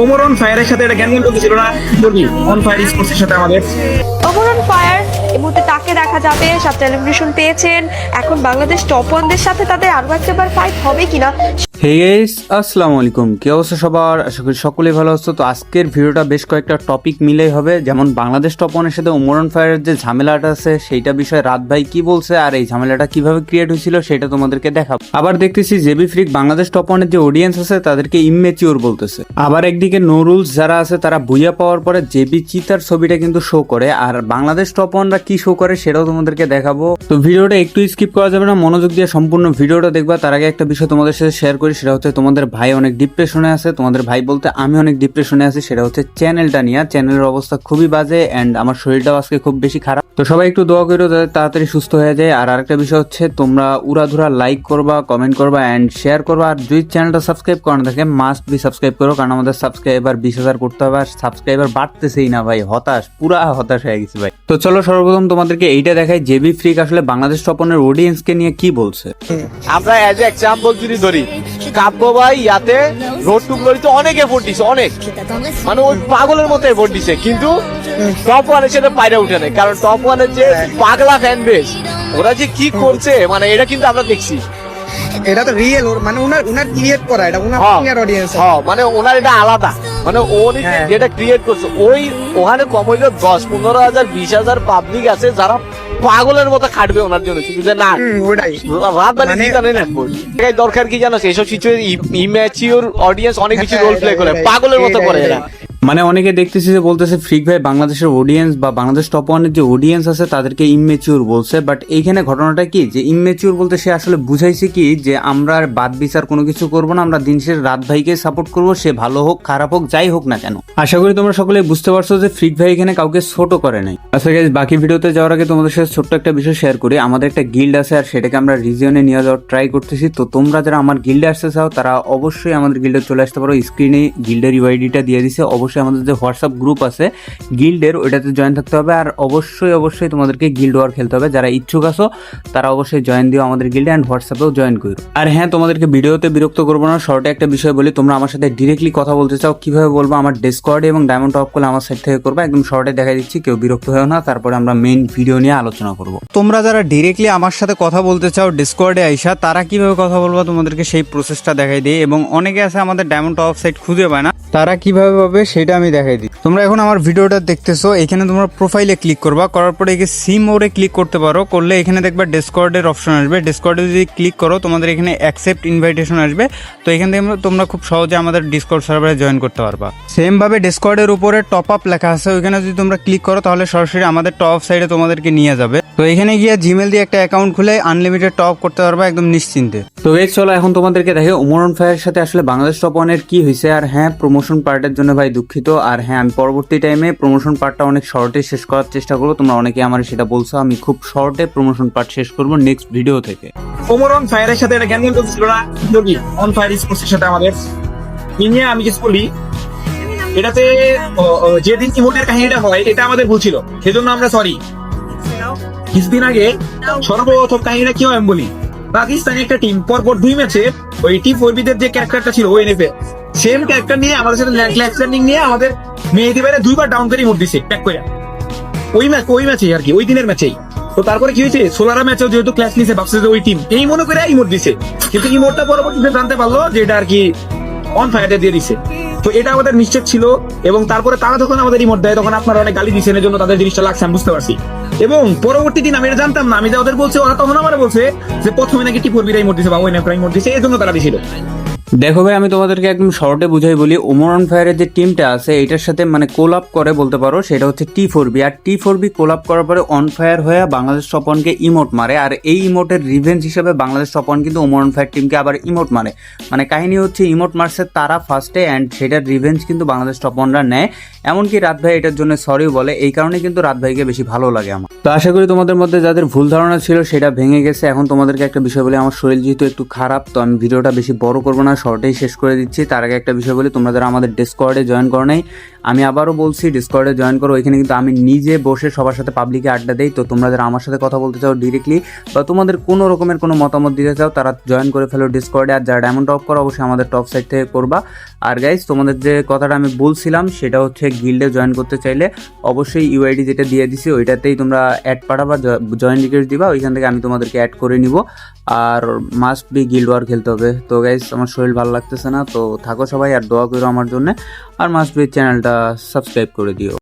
Omar on ফায়ারের সাথে এটা জ্ঞান ছিল না বলবি অন ফায়ার স্পোর্টসের সাথে আমাদের ওমর অন ফায়ার এই মুহূর্তে তাকে দেখা যাবে, 7টা এলিমিনেশন পেয়েছেন। এখন বাংলাদেশ টপ ওয়ানদের সাথে তাদের আরো একবার ফাইট হবে কিনা। হে গাইস, আসসালামু আলাইকুম। কি অবস্থা সবার? আশা করি সকলেই ভালো আছো। তো আজকের ভিডিওটা বেশ কয়েকটা টপিক মিলেই হবে, যেমন বাংলাদেশ টপ ওয়ানের সাথে ওমর অন ফায়ারের যে ঝামেলাটা আছে সেইটা বিষয়ে রাত ভাই কি বলছে আর এই ঝামেলাটা কিভাবে ক্রিয়েট হয়েছিল সেটা তোমাদেরকে দেখাবো। আবার দেখতেছি জেবি ফ্রিক বাংলাদেশ টপ ওয়ানের যে অডিয়েন্স আছে তাদেরকে ইমমেচিওর বলতেছে। আবার একদিকে নো রুলস যারা আছে তারা বুইয়া পাওয়ার পরে জেবি চিতার ছবিটা কিন্তু শো করে, আর বাংলাদেশ টপ ওয়ানরা কি শো করে সেটাও তোমাদেরকে দেখাবো। তো ভিডিওটা একটু স্কিপ করা যাবে না, মনোযোগ দিয়ে সম্পূর্ণ ভিডিওটা দেখবা। তার আগে একটা বিষয় তোমাদের সাথে শেয়ার করি, সেটা হচ্ছে তোমাদের ভাই অনেক ডিপ্রেশনে আছে। তোমাদের ভাই বলতে আমি অনেক ডিপ্রেশনে আছি, সেটা হচ্ছে চ্যানেলটা নিয়ে। চ্যানেলের অবস্থা খুবই বাজে এন্ড আমার শরীরটাও আজকে খুব বেশি খারাপ। তো সবাই একটু দোয়া করো যাতে তাড়াতাড়ি সুস্থ হয়ে যায়। আর আরেকটা বিষয় হচ্ছে তোমরা উড়াধুরা লাইক করবা, কমেন্ট করবা এন্ড শেয়ার করবা। আর যদি চ্যানেলটা সাবস্ক্রাইব করা থাকে মাস্ট বি সাবস্ক্রাইব করো, কারণ আমাদের সাবস্ক্রাইবার 20,000 করতে হবে। আর সাবস্ক্রাইবার বাড়তেছেই না ভাই, পুরা হতাশ হয়ে গেছি ভাই। তো চলো সর্বপ্রথম তোমাদেরকে এইটা দেখাই জেবি ফ্রিক আসলে বাংলাদেশ টপ ওয়ানের অডিয়েন্সকে নিয়ে কি বলছে। আমরা এজ এ এক্সাম্পল যদি ধরি, কাব্য ভাই ইয়াতে রোড টু গ্লোরিতে অনেক এফোর্ট দিছে, অনেক মানে ওই পাগলের মতো এফোর্ট দিছে, কিন্তু টপ ওয়ানের সাথে পাইরে উঠে নেই। কারণ টপ ওয়ানের যে পাগলা ফ্যান বেস, ওরা যে কি করছে মানে এটা কিন্তু আমরা দেখছি। এটা তো রিয়েল, মানে উনার ক্রিয়েট করা, এটা উনার অডিয়েন্স। মানে ওনার এটা আলাদা, মানে উনি যেটা ক্রিয়েট করছে ওই ওখানে কম হইলে 10-15,000 20,000 পাবলিক আছে যারা পাগলের মতো খাটবে ওনার জন্য, শুধু যে না ওটাই রাত মানে জিতানে না। দরকার কি জানো, এইসব সিচুয়েশন ইম্যাচিওর অডিয়েন্স অনেক কিছু রোল প্লে করে, পাগলের মতো করে এরা। মানে অনেকে দেখতেছি যে বলতেছে ফ্রিক ভাই বাংলাদেশের অডিয়েন্স বা বাংলাদেশ টপ ওয়ানের যে অডিয়েন্স আছে তাদেরকে ইমমেচিওর বলছে। বাট এইখানে ঘটনাটা কি, যে ইমমেচিওর বলতে সে আসলে বুঝাইছে কি, যে আমরা আর বাদ বিচার কোনো কিছু করবো না, আমরা দিন শেষে রাত ভাইকে সাপোর্ট করবো, সে ভালো হোক খারাপ হোক যাই হোক না কেন। আশা করি তোমরা সকলে বুঝতে পারছো যে ফ্রিক ভাই এখানে কাউকে ছোট করে নাই। আচ্ছা গাইস, বাকি ভিডিওতে যাওয়ার আগে তোমাদের সাথে ছোট্ট একটা বিষয় শেয়ার করি। আমাদের একটা গিল্ড আছে আর সেটাকে আমরা রিজিয়নে নিয়ে যাওয়ার ট্রাই করতেছি। তো তোমরা যারা আমার গিল্ডে আসতে চাও তারা অবশ্যই আমাদের গিল্ডে চলে আসতে পারো। স্ক্রিনে গিল্ডের ইউআইডিটা দিয়ে দিছে। অবশ্যই আমাদের যে হোয়াটসঅ্যাপ গ্রুপ আছে গিল্ডের, ওইটাতে জয়েন থাকতে হবে। আর অবশ্যই তোমাদেরকে গিল্ড ওয়ার খেলতে হবে। যারা ইচ্ছুক আছো তারা অবশ্যই জয়েন দিও আমাদের গিল্ডে এন্ড হোয়াটসঅ্যাপেও জয়েন করো। আর হ্যাঁ, তোমাদেরকে ভিডিওতে বিরক্ত করবো না, শর্টে একটা বিষয় বলি। তোমরা আমার সাথে ডিরেক্টলি কথা বলতে চাও, কিভাবে বলবো? আমার ডিসকর্ড এবং ডায়মন্ড টপ করলে আমার সাইড থেকে করবো। একদম শর্টে দেখা দিচ্ছি, কেউ বিরক্ত হয়েও না। তারপরে আমরা মেইন ভিডিও নিয়ে আলোচনা করবো। তোমরা যারা ডিরেক্টলি আমার সাথে কথা বলতে চাও ডিসকর্ডে আইসা, তারা কিভাবে কথা বলবো তোমাদেরকে সেই প্রসেসটা দেখাই দিই। এবং অনেকে আছে আমাদের ডায়মন্ড টপ সাইট খুঁজে পায় না, তারা কিভাবে পাবে সেটা আমি দেখাই দিই। তোমরা এখন আমার ভিডিওটা দেখতেছো, এখানে তোমরা প্রোফাইলে ক্লিক করবা, করার পরে এখানে সিম ওরে ক্লিক করতে পারো। করলে এখানে দেখবা ডিসকর্ডের অপশন আসবে। ডিসকর্ডে যদি ক্লিক করো তোমাদের এখানে অ্যাকসেপ্ট ইনভাইটেশন আসবে। তো এখান থেকে তোমরা খুব সহজে আমাদের ডিসকর্ড সার্ভারে জয়েন করতে পারবা। সেম ভাবে ডিসকর্ডের উপরে টপ আপ লেখা আছে, ওইখানে যদি তোমরা ক্লিক করো তাহলে সরাসরি আমাদের টপ সাইডে তোমাদেরকে নিয়ে যাবে। তো এখানে গিয়ে জিমেল দিয়ে একটা অ্যাকাউন্ট খুলে আনলিমিটেড টপ করতে পারবা একদম নিশ্চিন্তে। তো এই চলো এখন তোমাদেরকে দেখে ওমর অন ফায়ারের সাথে আসলে বাংলাদেশ টপ ওয়ানের কি হয়েছে। আর হ্যাঁ, প্রমোশন পার্টের জন্য ভাই দুঃখিত। আর হ্যাঁ, আমি পরবর্তী টাইমে প্রমোশন পার্টটা অনেক শর্টে শেষ করার চেষ্টা করবো। তোমরা অনেকে আমার সেটা বলছো, আমি খুব শর্টে প্রমোশন পার্ট শেষ করবো নেক্সট ভিডিও থেকে। ওমর অন ফায়ারের সাথে এটা জ্ঞান ছিল না বলবি অন ফায়ার স্পোর্টসের সাথে আমাদের নিয়ে আমি কিছু বলি। এটাতে যেদিন ইমোটের কাহিনীটা হয় এটা আমাদের ভুল ছিল, সেজন্য আমরা সরি। কিছুদিন আগে সর্বপ্রথম কাহিনীটা কি হয় আমি বলি। পাকিস্তানি একটা টিম পরপর 2 ম্যাচে ওই T4B দের যে ক্যারেক্টারটা ছিল ওএনএফ এর সেম ক্যারেক্টার নিয়ে আমাদের সাথে ল্যান্ড স্ট্যান্ডিং নিয়ে আমাদের মেহেদি বাইরে 2 বার ডাউন করে ইমোট দিছে প্যাক করে। ওই ম্যাচে আর কি, ওই দিনের ম্যাচেই। তো তারপরে কি হয়েছে, সোলারা ম্যাচেও যেহেতু ক্লাস নিছে ভাবছে যে ওই টিম এই মনে করে ইমোট দিছে, কিন্তু ইমোটটা পরবর্তীতে জানতে পারলো যে এটা আর কি অন ফায়ারে দিয়ে দিছে। তো এটা আমাদের মিস্টেক ছিল। এবং তারপরে তারা যখন আমাদের ইমোট দেয় তখন আপনারা অনেক গালি দিচ্ছেন, এর জন্য তাদের জিনিসটা লাগছে আমি বুঝতে পারছি। এবং পরবর্তী দিন আমি এটা জানতাম না, আমি যা ওদের বলছে ওরা তখন আমার বলছে যে প্রথমে নাকি T4B ইমোট দিছে বা ওই নাকি ইমোট দিছে, এই জন্য তারা দিছিল। দেখো ভাই, আমি তোমাদেরকে একদম শর্টে বুঝাই বলি। ওমর অন ফায়ারের যে টিমটা আছে এটার সাথে মানে কোলাপ করে বলতে পারো, সেটা হচ্ছে T4B। আর T4B কোলাপ করার পরে অন ফায়ার হয়ে বাংলাদেশ টপ ওয়ানকে ইমোট মারে। আর এই ইমোটের রিভেঞ্জ হিসেবে বাংলাদেশ টপ ওয়ান কিন্তু ওমর অন ফায়ার টিমকে আবার ইমোট মারে। মানে কাহিনী হচ্ছে ইমোট মারছে তারা ফার্স্টে অ্যান্ড সেটার রিভেঞ্জ কিন্তু বাংলাদেশ টপ ওয়ানরা নেয়। এমনকি রাত ভাই এটার জন্য সরিও বলে। এই কারণে কিন্তু রাত ভাইকে বেশি ভালো লাগে আমার। তো আশা করি তোমাদের মধ্যে যাদের ভুল ধারণা ছিল সেটা ভেঙে গেছে। এখন তোমাদেরকে একটা বিষয় বলি, আমার শরীর যেহেতু একটু খারাপ, তো আমি ভিডিওটা বেশি বড় করবো না, শর্টেই শেষ করে দিচ্ছি। তার আগে একটা বিষয় বলি, তোমরা যারা আমাদের ডিসকর্ডে জয়েন করো নাই, আমি আবারও বলছি ডিসকর্ডে জয়েন করো। এখানে কিন্তু আমি নিজে বসে সবার সাথে পাবলিকে আড্ডা দেই। তো তোমরা যারা আমার সাথে কথা বলতে চাও ডিরেক্টলি বা তোমাদের কোনো রকমের কোনো মতামত দিতে চাও, তারা জয়েন করে ফেলো ডিসকর্ডে। আর যারা ডায়মন্ড টপ করো অবশ্যই আমাদের টপ সাইড থেকে করবা। আর গাইজ, তোমাদের যে কথাটা আমি বলছিলাম সেটা হচ্ছে গিল্ডে জয়েন করতে চাইলে অবশ্যই ইউআইডি যেটা দিয়ে দিছি ওইটাতেই তোমরা অ্যাড পাঠাবা, জয়েন রিকোয়েস্ট দিবা, ওইখান থেকে আমি তোমাদেরকে অ্যাড করে নিব। আর মাস্ট বি গিল্ড ওয়ার খেলতে হবে। তো গাইজ, আমার শরীর ভালো লাগতেছে না, তো থাকো সবাই আর দোয়া করো আমার জন্য। আর মাস্ট বি চ্যানেলটা সাবস্ক্রাইব করে দিও।